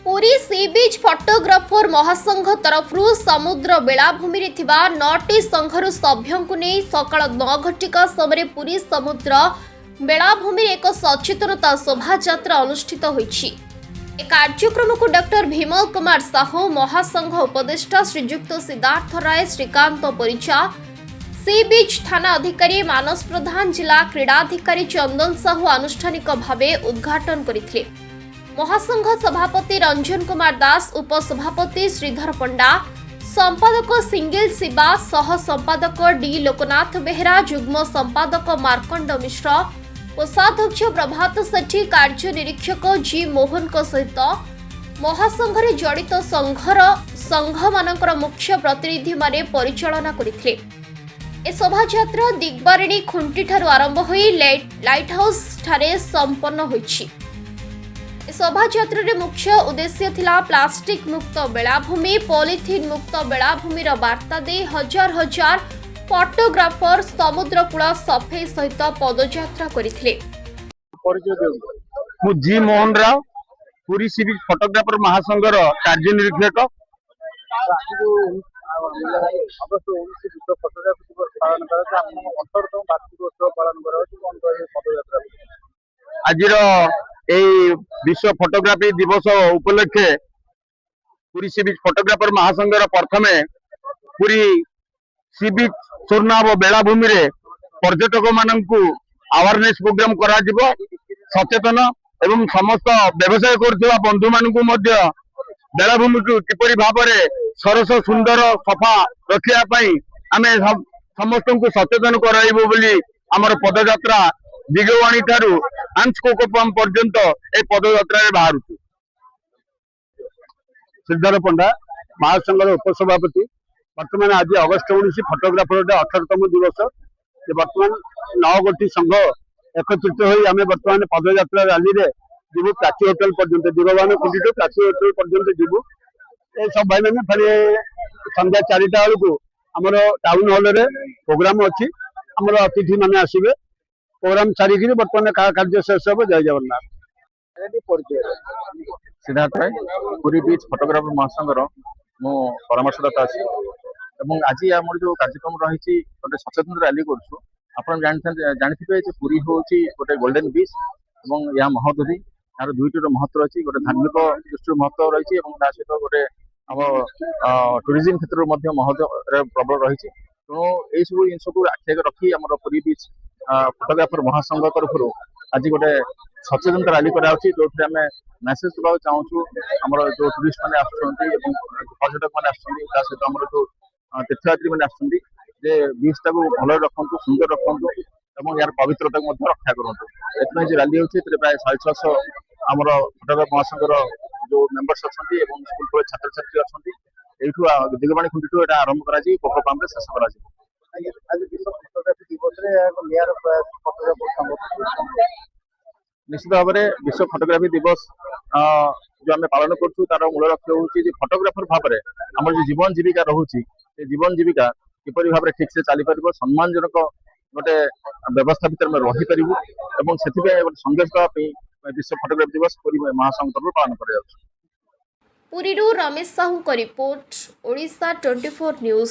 पुरी सी बीच फटोग्राफर महासंघ तरफरु समुद्र बेलाभूमि रे थिबा 9टी संघर सभ्यों को नहीं सकाळ 9 घटिका समय पुरी समुद्र बेलाभूमि रे एक सचेतनता शोभा यात्रा अनुष्ठित होईछि। ए कार्यक्रम को डॉक्टर भीमल कुमार साहू, महासंघ उपदेष्टा श्रीजुक्त सिद्धार्थ राय, श्रीकांत परिचा, सी बीच थाना अधिकारी मानस प्रधान, जिला क्रीडाधिकारी चंदन साहू आनुष्ठानिक भावे उद्घाटन करथिले। महासंघ सभापति रंजन कुमार दास, उपसभापति श्रीधर पंडा, संपादक सिंगिल शिवा, सह संपादक डी लोकनाथ बेहरा, जुग्म संपादक मार्कंड मिश्र, कोषाध्यक्ष प्रभात सेठी, कार्य निरीक्षक जी मोहन सहित महासंघरे जड़ित संघ मानकर मुख्य प्रतिनिधि माने परिचालना करथिले। ए शोभायात्रा दिग्बारिणी खुंटी ठारू आरंभ होई लाइट हाउस ठारे संपन्न होईछि। शोभायात्रा रे मुख्य उद्देश्य थिला प्लास्टिक मुक्त बेलाभूमि, पॉलिथिन मुक्त बेलाभूमि वार्ता दे हजार हजार फोटोग्राफर समुद्रकूल सफेई सहित पदयात्रा करथिले। मु जी मोहन राव, पुरी सी बीच फोटोग्राफर महासंघर कार्य निरीक्षक। आज विश्व फोटोग्राफी दिवस उपलक्षे पुरी सी बीच फोटोग्राफर महासंघर प्रथमे पुरी सी बीच स्वर्णाभ बेलाभूमि रे पर्यटक मानकु अवेयरनेस प्रोग्राम करा जिवो, सचेतन एवं समस्त व्यवसाय करथिबा बंधु मानकु मध्य बेलाभूमि को किपरि भाबरे सरस सुंदर सफा रखिया पई आमे समस्त को सचेतन कराइबो बोली हमर पदयात्रा दिगवाणी ठारू आंचकोकपम पर्यंत ए पदयात्रा रे बाहरुछु। सिद्धार्थ पंडा, महासंघर उपसभापति। वर्तमान आज अगस्त 19 फोटोग्राफर 18तम दिवस। वर्तमान 9 गोटी संघ एकत्रित होई आमे वर्तमान पदयात्रा रैली रे जीवु प्राची होटल पर्यंत, दिगवाणी खुंडी टू प्राची होटल पर्यंत जीवु। ए सब भाई माने फले संध्या 4टा बेलू हमर टाउन हॉल रे प्रोग्राम अछि। हमर अतिथि माने आसीबे। प्रोग्राम सारी बर्तमान कार्य शेष हो। जय जगन्नाथ। सिद्धार्थ राय, पुरी बीच फोटोग्राफर महासंघर मो परामर्शदाता अछि। आज आम जो कार्यक्रम रही गोटे सचेतन रैली करूँ। आप जानते पुरी हूँ गोटे गोल्डन बीच और यह महोदधि यार दुईटर महत्व रही। गोटे धार्मिक दृष्टि महत्व रही सहित गोटे आम टूरिज्म क्षेत्र में महत्व प्रबल रही। तेणु यही सब जिन को आखि रखी आम पुरी बीच फोटोग्राफर महासंघ तरफ आज गोटे सचेतनता रैली कराऊँच, जो आम मेसेज देवा चाहूँ आम जो टूरिस्ट मैंने पर्यटक मैंने सहित आम जो तीर्थयात्री मैंने बीच टाक भल रखु, सुंदर रखु और यार पवित्रता रक्षा करूँ। ये रैली होती प्राय 650 आम फोटोग्राफर महासंघर जो मेम्बर्स अच्छा स्कूल कॉलेज छात्र छात्री अच्छा यू दिगवाणी खुंडी यहाँ आरंभ कर कोकपाम शेष कर। निश्चित भाव में विश्व फोटोग्राफी दिवस जो आम पालन करूँ तार मूल लक्ष्य हूँ फोटोग्राफर भाव में आम जो जीवन जीविका रोचे जीवन जीविका किपरि भाव ठीक से चली पार, सम्मानजनक गोटे व्यवस्था भीतर में रही पारू और से संदेश देवाई विश्व फोटोग्राफी दिवस पुरी महासंघ तरफ पालन कर। पुरीरू रमेश साहू का रिपोर्ट, ओडिशा 24 न्यूज।